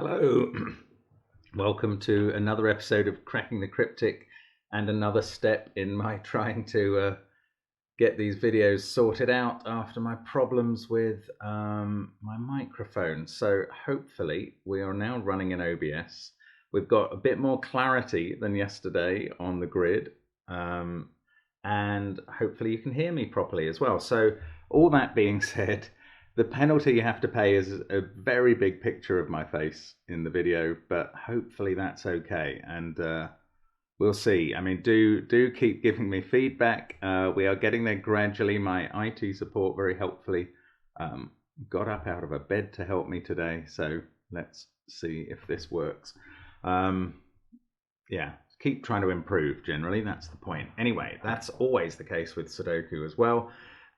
Hello, welcome to another episode of Cracking the Cryptic and another step in my trying to get these videos sorted out after my problems with my microphone. So hopefully we are now running in OBS. We've got a bit more clarity than yesterday on the grid, and hopefully you can hear me properly as well. So all that being said, the penalty you have to pay is a very big picture of my face in the video, but hopefully that's okay. And we'll see. I mean, do keep giving me feedback. We are getting there gradually. My IT support very helpfully got up out of a bed to help me today. So let's see if this works. Yeah, keep trying to improve generally. That's the point. Anyway, that's always the case with Sudoku as well.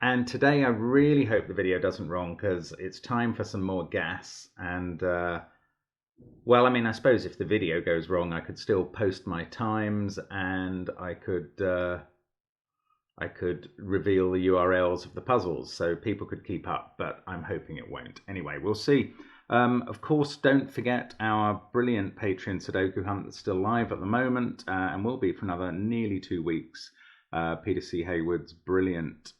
And today I really hope the video doesn't wrong because it's time for some more gas. And well, I mean, I suppose if the video goes wrong, I could still post my times and I could reveal the URLs of the puzzles so people could keep up, but I'm hoping it won't. Anyway, we'll see. Of course, don't forget our brilliant Patreon Sudoku hunt that's still live at the moment and will be for another nearly 2 weeks. Peter C. Hayward's brilliant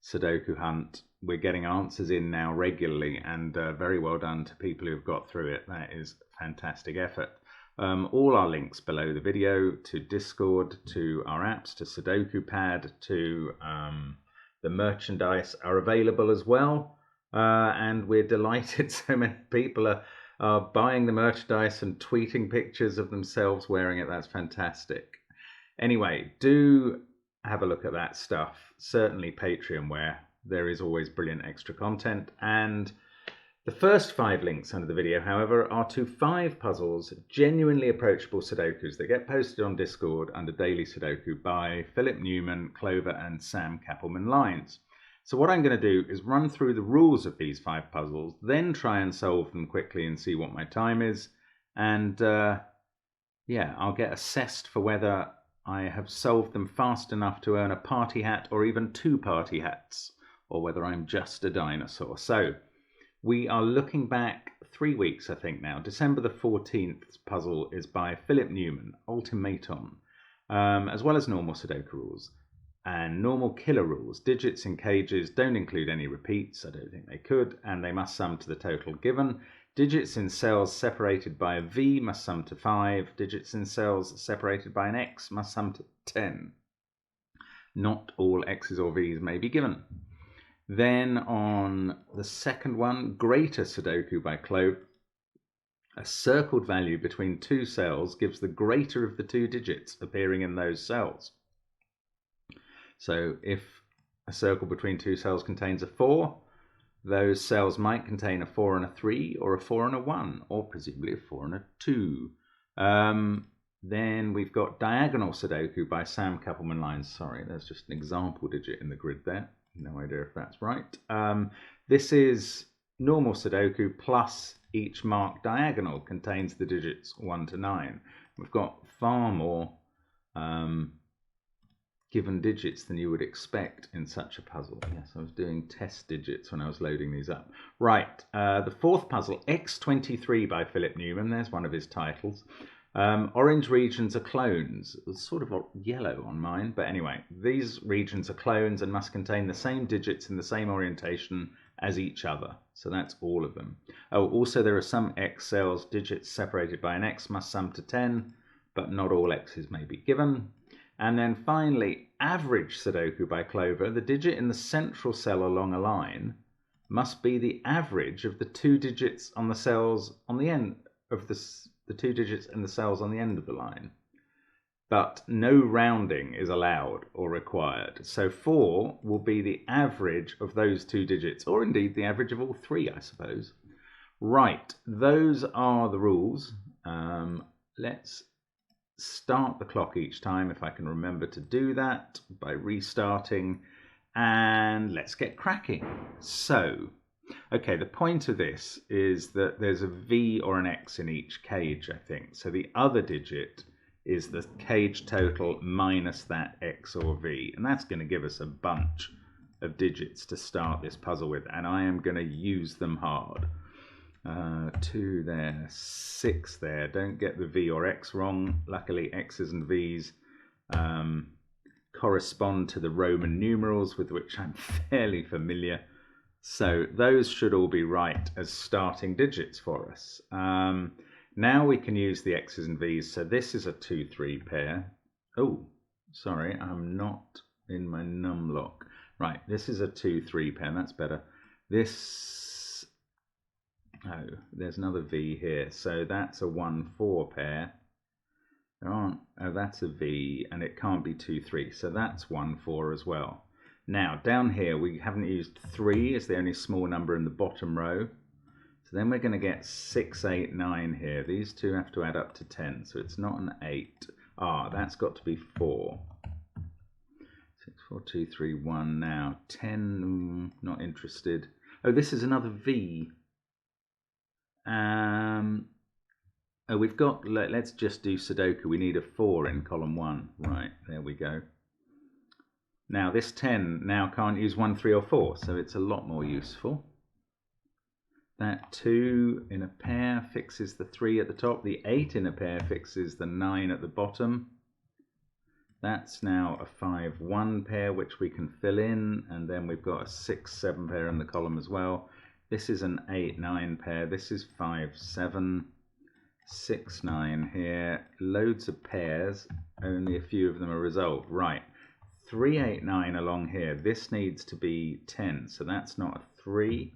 Sudoku hunt. We're getting answers in now regularly, and very well done to people who've got through it. That is fantastic effort. All our links below the video to Discord, to our apps, to Sudoku Pad, to the merchandise are available as well. And we're delighted so many people are buying the merchandise and tweeting pictures of themselves wearing it. That's fantastic. Anyway, do have a look at that stuff. Certainly Patreon, where there is always brilliant extra content. And the first 5 links under the video, however, are to 5 puzzles, genuinely approachable Sudokus that get posted on Discord under Daily Sudoku by Philip Newman, Clover, and Sam Kappelman-Lyons. So what I'm going to do is run through the rules of these 5 puzzles, then try and solve them quickly and see what my time is. And yeah, I'll get assessed for whether I have solved them fast enough to earn a party hat or even 2 party hats, or whether I'm just a dinosaur. So we are looking back 3 weeks, I think now. December the 14th puzzle is by Philip Newman, Ultimatum, as well as normal Sudoku rules. And normal killer rules, digits in cages don't include any repeats, I don't think they could, and they must sum to the total given. Digits in cells separated by a V must sum to 5. Digits in cells separated by an X must sum to 10. Not all X's or V's may be given. Then on the second one, Greater Sudoku by Clove, a circled value between 2 cells gives the greater of the 2 digits appearing in those cells. So if a circle between 2 cells contains a 4, those cells might contain a 4 and a 3, or a 4 and a 1, or presumably a 4 and a 2. Then we've got Diagonal Sudoku by Sam Kappelman-Lyons. Sorry, there's just an example digit in the grid there. No idea if that's right. This is normal Sudoku plus each marked diagonal contains the digits 1 to 9. We've got far more given digits than you would expect in such a puzzle. Yes, I was doing test digits when I was loading these up. Right, the 4th puzzle, X23 by Philip Newman. There's one of his titles. Orange regions are clones. It's sort of yellow on mine, but anyway, these regions are clones and must contain the same digits in the same orientation as each other. So that's all of them. Oh, also there are some X cells, digits separated by an X must sum to 10, but not all X's may be given. And then finally, Average Sudoku by Clover. The digit in the central cell along a line must be the average of the 2 digits on the cells on the end of the 2 digits in the cells on the end of the line. But no rounding is allowed or required. So 4 will be the average of those 2 digits, or indeed the average of all 3, I suppose. Right, those are the rules. Let's start the clock each time, if I can remember to do that, by restarting, and let's get cracking. So, okay, the point of this is that there's a V or an X in each cage, I think. So the other digit is the cage total minus that X or V, and that's going to give us a bunch of digits to start this puzzle with, and I am going to use them hard. 2 there, 6 there. Don't get the V or X wrong. Luckily, X's and V's correspond to the Roman numerals with which I'm fairly familiar. So those should all be right as starting digits for us. Now we can use the X's and V's. So this is a 2-3 pair. Oh, sorry, I'm not in my numlock. Right, this is a 2-3 pair. That's better. This, oh, there's another V here. So that's a 1-4 pair. There aren't, oh, that's a V, and it can't be 2-3. So that's 1-4 as well. Now, down here, we haven't used 3 as the only small number in the bottom row. So then we're going to get 6, 8, 9 here. These two have to add up to 10, so it's not an 8. Ah, that's got to be 4. 6, 4, 2, 3, 1 now. 10, not interested. Oh, this is another V. Oh, we've got, let's just do Sudoku. We need a 4 in column 1. Right, there we go. Now this 10 now can't use 1, 3 or 4, so it's a lot more useful. That 2 in a pair fixes the 3 at the top. The 8 in a pair fixes the 9 at the bottom. That's now a 5-1 pair which we can fill in, and then we've got a 6-7 pair in the column as well. This is an 8-9 pair. This is 5-7, 6-9 here. Loads of pairs, only a few of them are resolved. Right. 3, 8, 9 along here. This needs to be 10, so that's not a 3.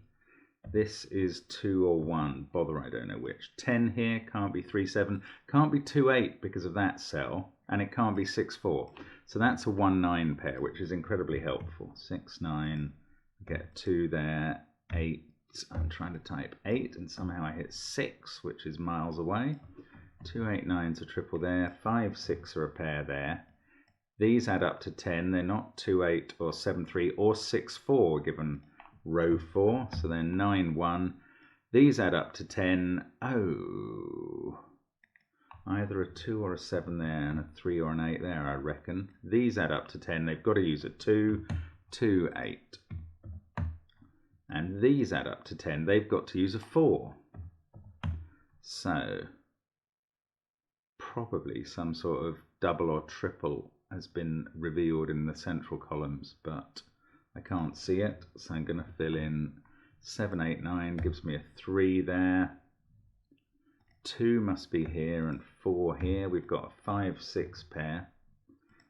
This is 2 or 1. Bother, I don't know which. 10 here can't be 3, 7. Can't be 2, 8 because of that cell, and it can't be 6, 4. So that's a 1, 9 pair, which is incredibly helpful. 6, 9. Get 2 there. 8. I'm trying to type 8, and somehow I hit 6, which is miles away. 2, 8, 9's a triple there. 5, 6 are a pair there. These add up to 10. They're not 2, 8 or 7, 3 or 6, 4 given row 4. So they're 9, 1. These add up to 10. Oh, either a 2 or a 7 there and a 3 or an 8 there, I reckon. These add up to 10. They've got to use a 2, 2, 8. And these add up to 10. They've got to use a 4. So probably some sort of double or triple has been revealed in the central columns, but I can't see it, so I'm going to fill in 7, 8, 9, gives me a 3 there. 2 must be here and 4 here. We've got a 5, 6 pair.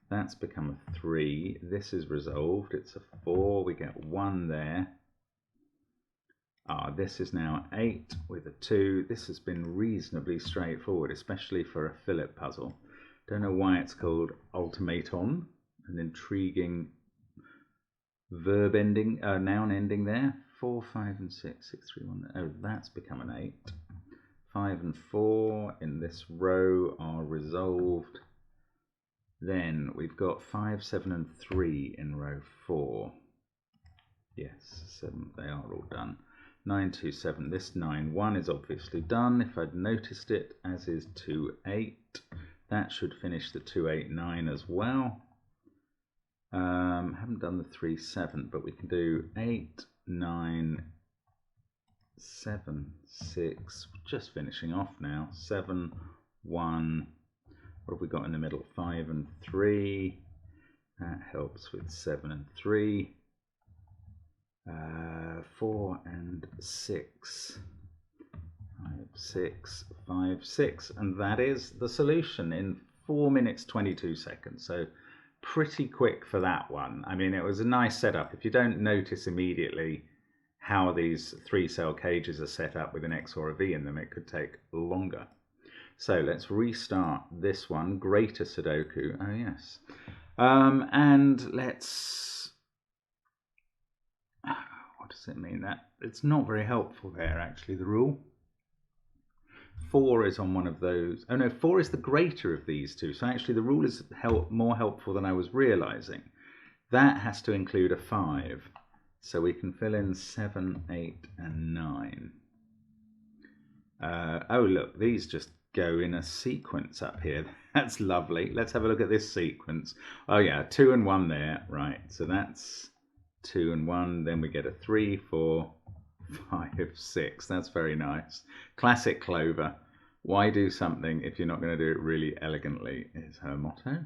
That's become a 3. This is resolved. It's a 4. We get 1 there. This is now 8 with a 2. This has been reasonably straightforward, especially for a Philip puzzle. Don't know why it's called ultimaton, an intriguing verb ending, noun ending there. 4, 5 and 6, 6, 3, 1. Oh, that's become an 8. 5 and 4 in this row are resolved. Then we've got 5, 7 and 3 in row 4. Yes, 7, they are all done. 9, 2, 7. This 9, 1 is obviously done if I'd noticed it, as is 2, 8. That should finish the 2, 8, 9 as well. Haven't done the 3, 7, but we can do 8, 9, 7, 6. Just finishing off now. 7, 1. What have we got in the middle? 5 and 3. That helps with 7 and 3. 4 and 6. 5, 6, 5, 6, and that is the solution in 4 minutes 22 seconds. So pretty quick for that one. I mean, it was a nice setup. If you don't notice immediately how these 3-cell cages are set up with an X or a V in them, it could take longer. So let's restart this one, greater Sudoku. Oh yes, and let's. What does it mean? That it's not very helpful there actually. The rule. 4 is on one of those. Oh no, 4 is the greater of these two. So actually the rule is more helpful than I was realizing. That has to include a 5. So we can fill in 7, 8 and 9. Oh look, these just go in a sequence up here. That's lovely. Let's have a look at this sequence. Oh yeah, 2 and 1 there. Right, so that's 2 and 1. Then we get a 3, 4, 5, 6. That's very nice. Classic Clover. Why do something if you're not going to do it really elegantly, is her motto.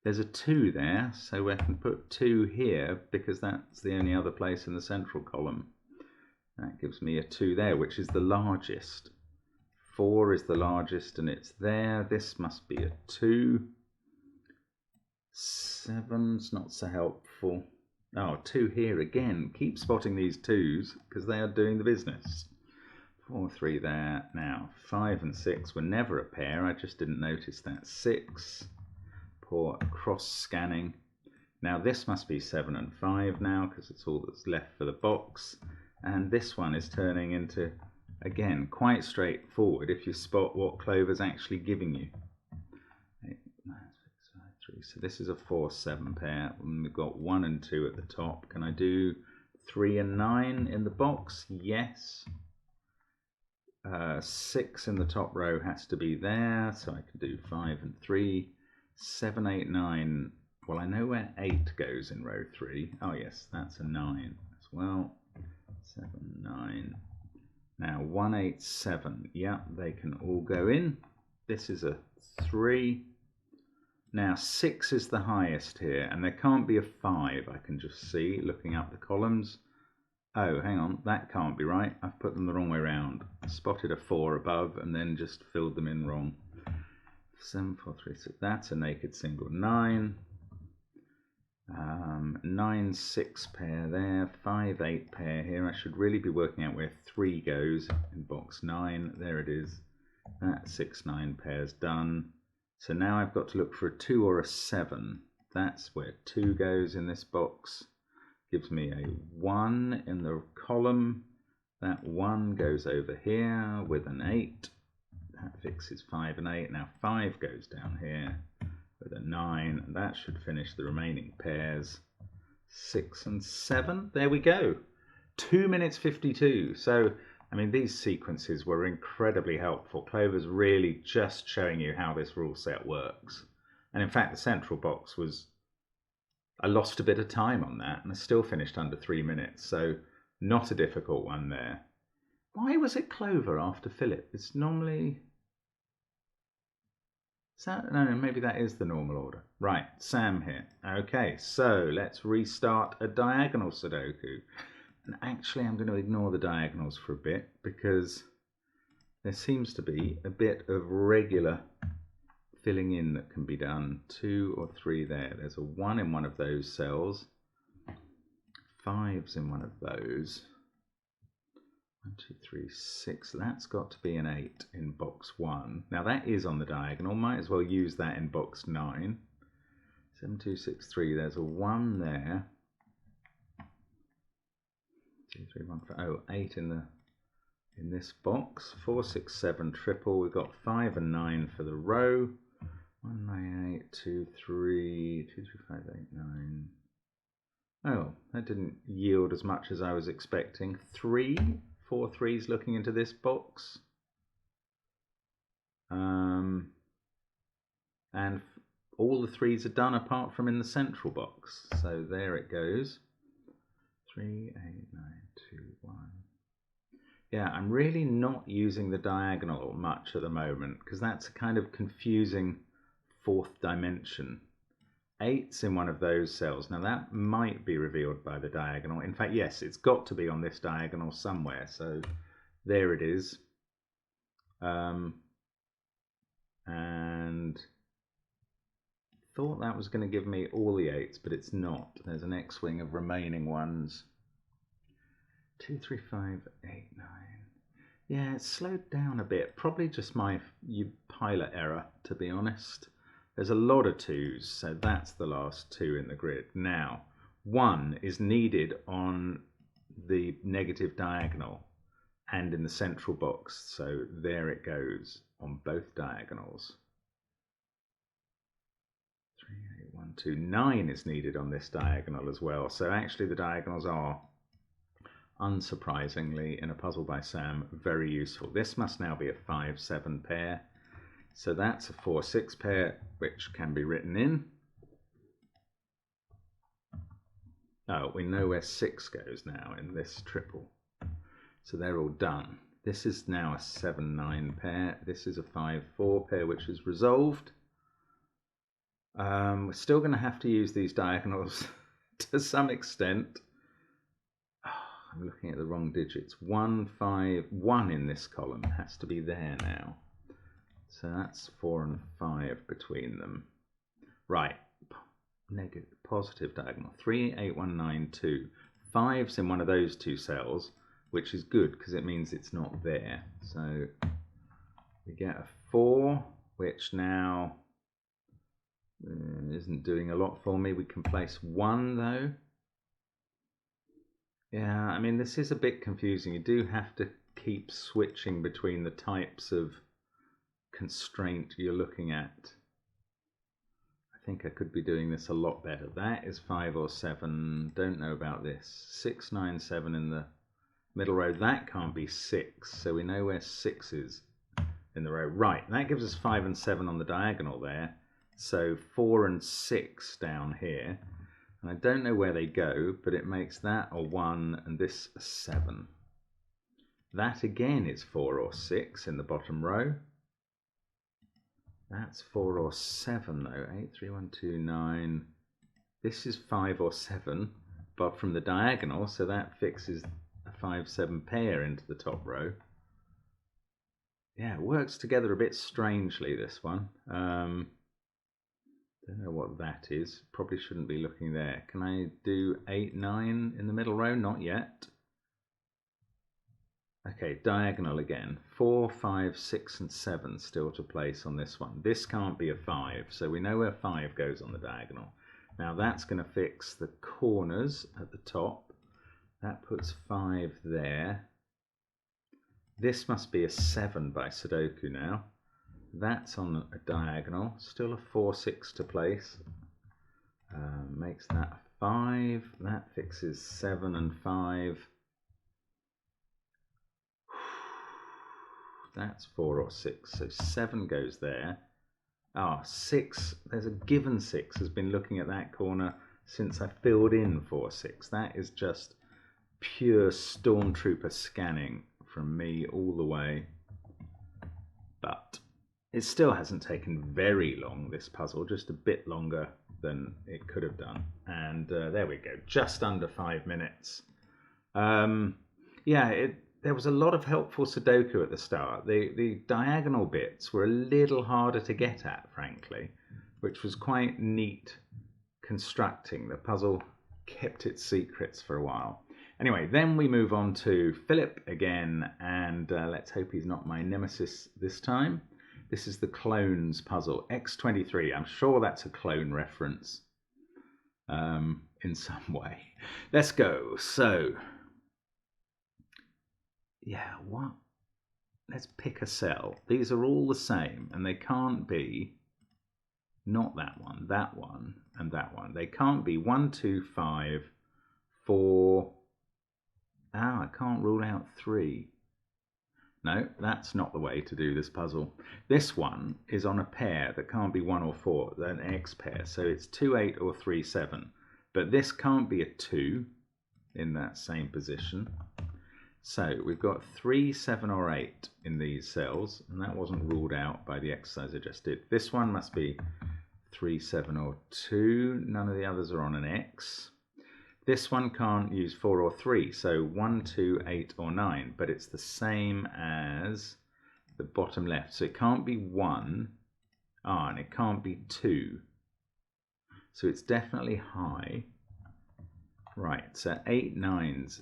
There's a 2 there, so we can put 2 here because that's the only other place in the central column. That gives me a 2 there, which is the largest. 4 is the largest and it's there. This must be a 2. 7's not so helpful. Oh, 2 here again. Keep spotting these 2s because they are doing the business. 4, 3 there. Now, 5 and 6 were never a pair. I just didn't notice that. 6. Poor cross scanning. Now, this must be 7 and 5 now because it's all that's left for the box. And this one is turning into, again, quite straightforward if you spot what Clover's actually giving you. 8, 9, 6, 5, 3. So this is a 4, 7 pair. And we've got 1 and 2 at the top. Can I do 3 and 9 in the box? Yes. 6 in the top row has to be there, so I can do 5 and 3. 7, 8, 9. Well, I know where 8 goes in row 3. Oh yes, that's a 9 as well. 7, 9. Now 1, 8, 7. Yeah, they can all go in. This is a 3. Now 6 is the highest here, and there can't be a 5. I can just see looking up the columns. Oh, hang on, that can't be right. I've put them the wrong way round. I spotted a 4 above and then just filled them in wrong. 7, 4, 3, 6. That's a naked single 9. 9, 6 pair there. 5, 8 pair here. I should really be working out where 3 goes in box 9. There it is. That 6, 9 pair's done. So now I've got to look for a 2 or a 7. That's where 2 goes in this box. Gives me a 1 in the column. That 1 goes over here with an 8. That fixes 5 and 8. Now 5 goes down here with a 9. And that should finish the remaining pairs. 6 and 7. There we go. 2 minutes 52. So, I mean, these sequences were incredibly helpful. Clover's really just showing you how this rule set works. And in fact, the central box was, I lost a bit of time on that and I still finished under 3 minutes. So not a difficult one there. Why was it Clover after Philip? It's normally... Is that... No, maybe that is the normal order. Right, Sam here. Okay, so let's restart a diagonal Sudoku. And actually I'm going to ignore the diagonals for a bit because there seems to be a bit of regular filling in that can be done. 2 or 3 there. There's a 1 in one of those cells. 5's in one of those. 1, 2, 3, 6. That's got to be an 8 in box 1. Now that is on the diagonal. Might as well use that in box 9. 7, 2, 6, 3. There's a 1 there. 2, 3, 1, 5. Oh, 8 in this box. 4, 6, 7 triple. We've got 5 and 9 for the row. 1, 9, 8, 2, 3, 2, 3, 5, 8, 9. Oh, that didn't yield as much as I was expecting. 3, 4 3s looking into this box. And all the 3s are done apart from in the central box. So there it goes. 3, 8, 9, 2, 1. Yeah, I'm really not using the diagonal much at the moment because that's a kind of confusing 4th dimension. 8's in one of those cells. Now that might be revealed by the diagonal. In fact, yes, it's got to be on this diagonal somewhere. So there it is. And thought that was going to give me all the 8's, but it's not. There's an X-wing of remaining ones. 2, 3, 5, 8, 9. Yeah, it's slowed down a bit. Probably just my pilot error, to be honest. There's a lot of 2's, so that's the last 2 in the grid. Now, 1 is needed on the negative diagonal and in the central box. So there it goes on both diagonals. 3, 8, 1, 2. 9 is needed on this diagonal as well. So actually the diagonals are, unsurprisingly, in a puzzle by Sam, very useful. This must now be a 5, 7 pair. So that's a 4, 6 pair, which can be written in. Oh, we know where 6 goes now in this triple. So they're all done. This is now a 7-9 pair. This is a 5-4 pair, which is resolved. We're still going to have to use these diagonals to some extent. Oh, I'm looking at the wrong digits. 1, 5, 1 in this column has to be there now. So that's 4 and 5 between them. Right. Negative, positive diagonal. 3, 8, 1, 9, 2. 5's in one of those two cells, which is good because it means it's not there. So we get a 4, which now isn't doing a lot for me. We can place 1 though. Yeah, I mean, this is a bit confusing. You do have to keep switching between the types of constraint you're looking at. I think I could be doing this a lot better. That is 5 or 7. Don't know about this. 6, 9, 7 in the middle row. That can't be 6. So we know where 6 is in the row. Right, that gives us 5 and 7 on the diagonal there. So 4 and 6 down here. And I don't know where they go, but it makes that a 1 and this a 7. That again is 4 or 6 in the bottom row. That's 4 or 7 though. 8, 3, 1, 2, 9. This is 5 or 7, but from the diagonal, so that fixes a 5, 7 pair into the top row. Yeah, it works together a bit strangely, this one. Don't know what that is. Probably shouldn't be looking there. Can I do 8, 9 in the middle row? Not yet. Okay, diagonal again. 4, 5, 6 and 7 still to place on this one. This can't be a 5, so we know where 5 goes on the diagonal. Now that's going to fix the corners at the top. That puts 5 there. This must be a 7 by Sudoku now. That's on a diagonal. Still a 4, 6 to place. Makes that a 5. That fixes 7 and 5. That's 4 or 6. So 7 goes there. Ah, 6. There's a given 6 has been looking at that corner since I filled in 4, 6. That is just pure stormtrooper scanning from me all the way. But it still hasn't taken very long, this puzzle, just a bit longer than it could have done. And there we go, just under 5 minutes. Yeah, there was a lot of helpful Sudoku at the start. The diagonal bits were a little harder to get at, frankly, which was quite neat constructing. The puzzle kept its secrets for a while. Anyway, then we move on to Philip again, and let's hope he's not my nemesis this time. This is the clones puzzle, X23. I'm sure that's a clone reference in some way. Let's go. So, yeah, what? Let's pick a cell. These are all the same, and they can't be not that one, and that one. They can't be 1, 2, 5, 4. Ah, I can't rule out 3. No, that's not the way to do this puzzle. This one is on a pair that can't be 1 or 4, an X pair. So it's 2, 8 or 3, 7. But this can't be a 2 in that same position. So we've got 3, 7 or 8 in these cells, and that wasn't ruled out by the exercise I just did. This one must be 3, 7 or 2. None of the others are on an X. This one can't use 4 or 3, so 1, 2, 8 or 9, but it's the same as the bottom left. So it can't be 1, and it can't be 2. So it's definitely high. Right, so 8, 9s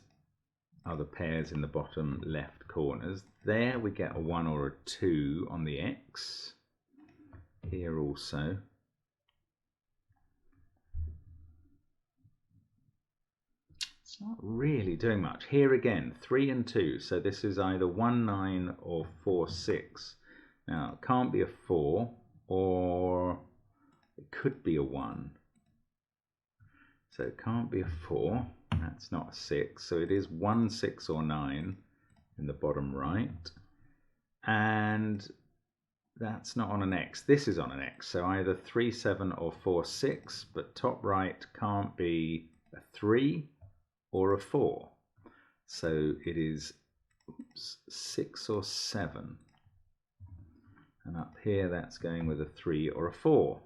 are the pairs in the bottom left corners. There we get a 1 or a 2 on the X. Here also. It's not really doing much. Here again, 3 and 2. So this is either 1, 9 or 4, 6. Now, it can't be a 4, or it could be a 1. So it can't be a 4. That's not a 6. So it is 1, 6 or 9 in the bottom right. And that's not on an X. This is on an X. So either 3, 7 or 4, 6. But top right can't be a 3 or a 4. So it is 6 or 7. And up here that's going with a 3 or a 4.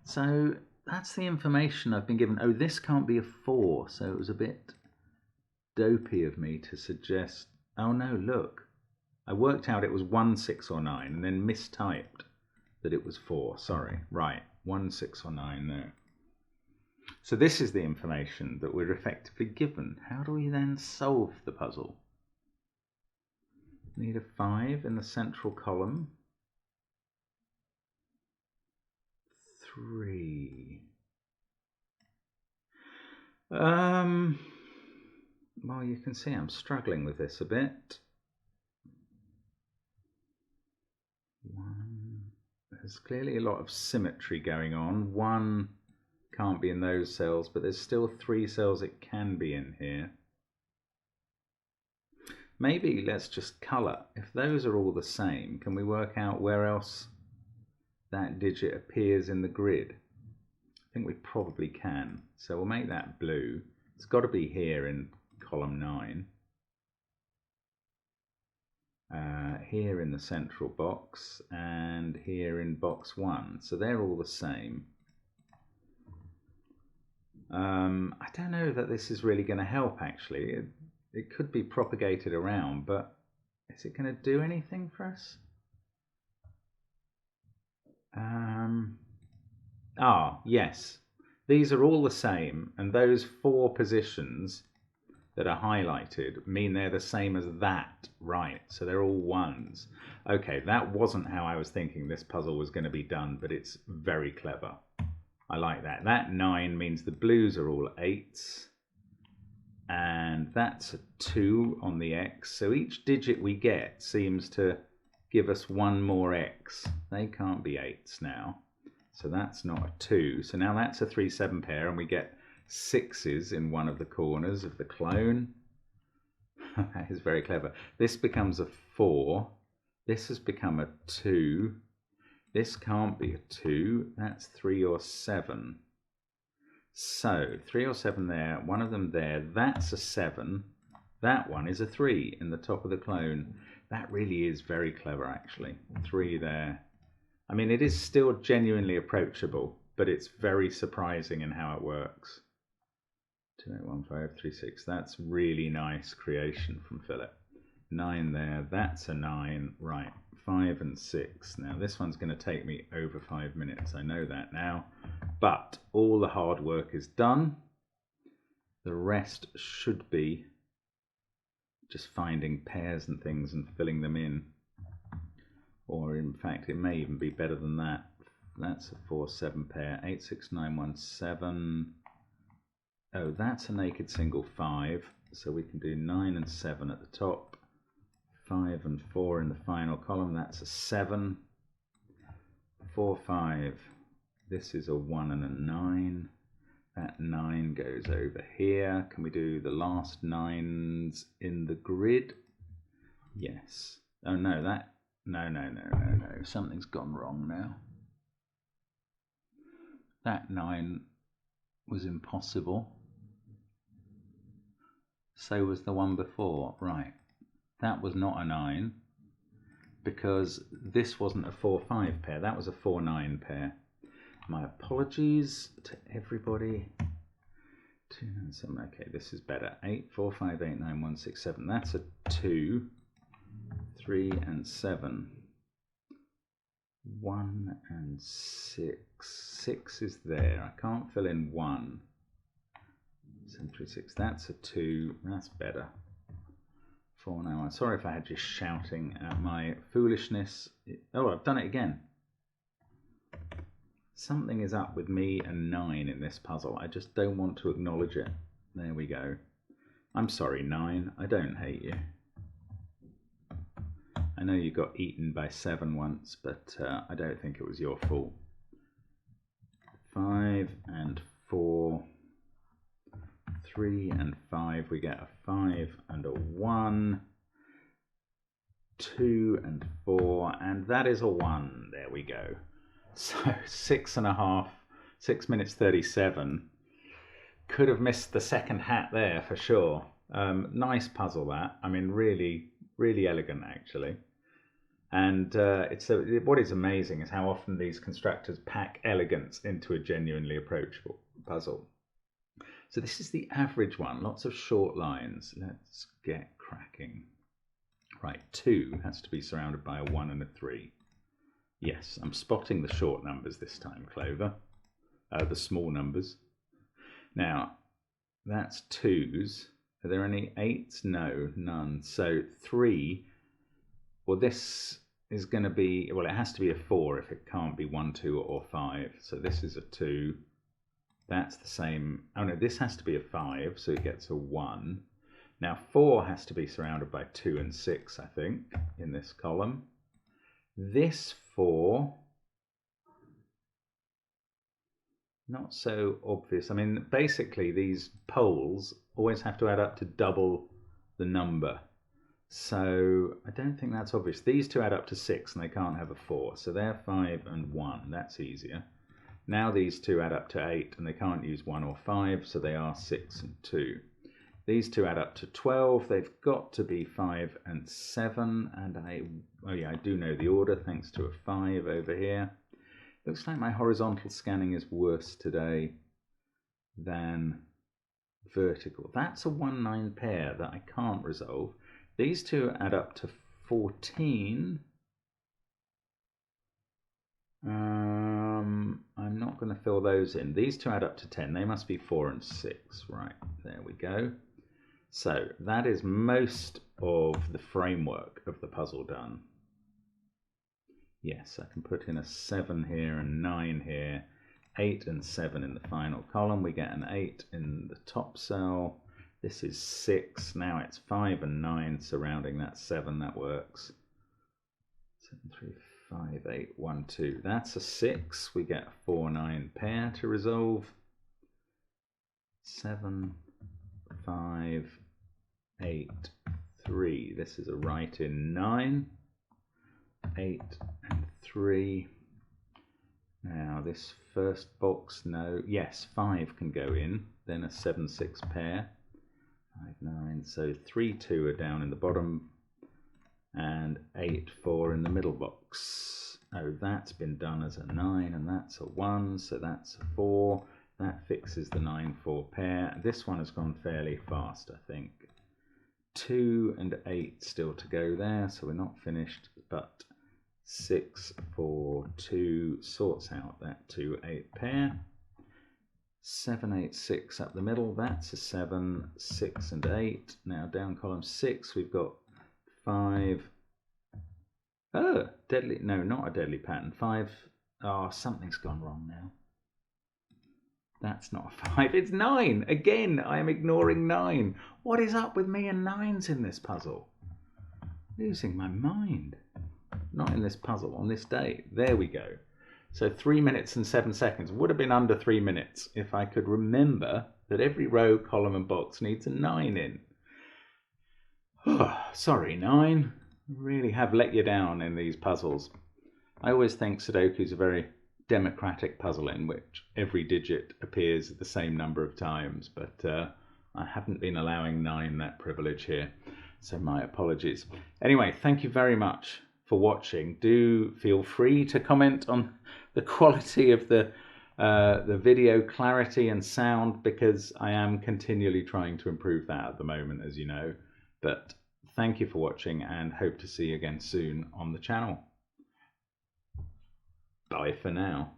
So that's the information I've been given. Oh, this can't be a 4, so it was a bit dopey of me to suggest. Oh no, look. I worked out it was 1, 6 or 9 and then mistyped that it was 4. Sorry. Right. 1, 6 or 9 there. So this is the information that we're effectively given. How do we then solve the puzzle? Need a 5 in the central column. 3. Well, you can see I'm struggling with this a bit. 1. There's clearly a lot of symmetry going on. 1 can't be in those cells, but there's still 3 cells it can be in here. Maybe let's just colour. If those are all the same, can we work out where else that digit appears in the grid? I think we probably can. So we'll make that blue. It's got to be here in column 9. Here in the central box and here in box 1. So they're all the same. I don't know that this is really going to help actually. It could be propagated around, but is it going to do anything for us? Yes. These are all the same, and those 4 positions that are highlighted mean they're the same as that, right? So they're all 1s. Okay, that wasn't how I was thinking this puzzle was going to be done, but it's very clever. I like that. That 9 means the blues are all 8s, and that's a 2 on the X. So each digit we get seems to give us 1 more X. They can't be 8s now. So that's not a 2. So now that's a 3-7 pair, and we get 6s in one of the corners of the clone. That is very clever. This becomes a 4. This has become a 2. This can't be a 2. That's 3 or 7. So 3 or 7 there, one of them there. That's a 7. That one is a 3 in the top of the clone. That really is very clever actually. 3 there. I mean, it is still genuinely approachable, but it's very surprising in how it works. 2, 8, 1, 5, 3, 6. That's really nice creation from Philip. 9 there. That's a 9. Right. 5 and 6. Now this one's going to take me over 5 minutes. I know that now. But all the hard work is done. The rest should be just finding pairs and things and filling them in. Or in fact, it may even be better than that. That's a 4-7 pair. 8, 6, 9, 1, 7. Oh, that's a naked single 5. So we can do 9 and 7 at the top. 5 and 4 in the final column. That's a 7. 4, 5. This is a 1 and a 9. That 9 goes over here. Can we do the last 9s in the grid? Yes. Oh no, that... No. Something's gone wrong now. That 9 was impossible. So was the one before. Right. That was not a 9. Because this wasn't a 4-5 pair. That was a 4-9 pair. My apologies to everybody. 2, 9, 7. Okay, this is better. 8, 4, 5, 8, 9, 1, 6, 7. That's a 2. 3 and 7. 1 and 6. 6 is there. I can't fill in 1. 7, 3, 6. That's a 2. That's better. 4 now. I'm sorry if I had you shouting at my foolishness. Oh, I've done it again. Something is up with me and 9 in this puzzle. I just don't want to acknowledge it. There we go. I'm sorry, 9. I don't hate you. I know you got eaten by 7 once, but I don't think it was your fault. 5 and 4. 3 and 5. We get a 5 and a 1. 2 and 4. And that is a 1. There we go. So 6 minutes 37. could have missed the second hat there for sure. Nice puzzle that. I mean, really, really elegant actually. And what is amazing is how often these constructors pack elegance into a genuinely approachable puzzle. So this is the average one, lots of short lines. Let's get cracking. Right, 2 has to be surrounded by a 1 and a 3. Yes, I'm spotting the short numbers this time, Clover. The small numbers. Now, that's 2s. Are there any 8s? No, none. So 3, well, this is going to be, well, it has to be a 4 if it can't be 1, 2, or 5. So this is a 2. That's the same. Oh no, this has to be a 5, so it gets a 1. Now 4 has to be surrounded by 2 and 6, I think, in this column. This 4, not so obvious. I mean, basically these poles always have to add up to double the number. So I don't think that's obvious. These two add up to 6 and they can't have a 4. So they're 5 and 1. That's easier. Now these two add up to 8 and they can't use 1 or 5, so they are 6 and 2. These two add up to 12. They've got to be 5 and 7. And I do know the order thanks to a 5 over here. Looks like my horizontal scanning is worse today than vertical. That's a 1-9 pair that I can't resolve. These two add up to 14. I'm not going to fill those in. These two add up to 10. They must be 4 and 6. Right, there we go. So that is most of the framework of the puzzle done. Yes, I can put in a 7 here and 9 here. 8 and 7 in the final column. We get an 8 in the top cell. This is 6. Now it's 5 and 9 surrounding that 7. That works. 7, 3, 5, 8, 1, 2. That's a 6. We get a 4-9 pair to resolve. 7, 5, 8, 3. This is a right in 9. 8 and 3. Now this first box, no. Yes, 5 can go in. Then a 7-6 pair. 5, 9. So 3, 2 are down in the bottom. And 8, 4 in the middle box. Oh, that's been done as a 9, and that's a 1, so that's a 4. That fixes the 9, 4 pair. This one has gone fairly fast, I think. 2 and 8 still to go there, so we're not finished, but 6, 4, 2 sorts out that 2, 8 pair. 7, 8, 6 up the middle, that's a 7, 6 and 8. Now down column 6 we've got 5. Oh, deadly, no, not a deadly pattern. 5, oh, something's gone wrong now. That's not a 5, it's 9. Again, I am ignoring 9. What is up with me and 9s in this puzzle? Losing my mind. Not in this puzzle, on this day. There we go. So 3 minutes and 7 seconds. Would have been under 3 minutes if I could remember that every row, column and box needs a 9 in. Oh, sorry, 9. Really have let you down in these puzzles. I always think Sudoku is a very democratic puzzle in which every digit appears the same number of times, but I haven't been allowing 9 that privilege here, so my apologies. Anyway, thank you very much for watching. Do feel free to comment on the quality of the video clarity and sound, because I am continually trying to improve that at the moment, as you know. But thank you for watching and hope to see you again soon on the channel. Bye for now.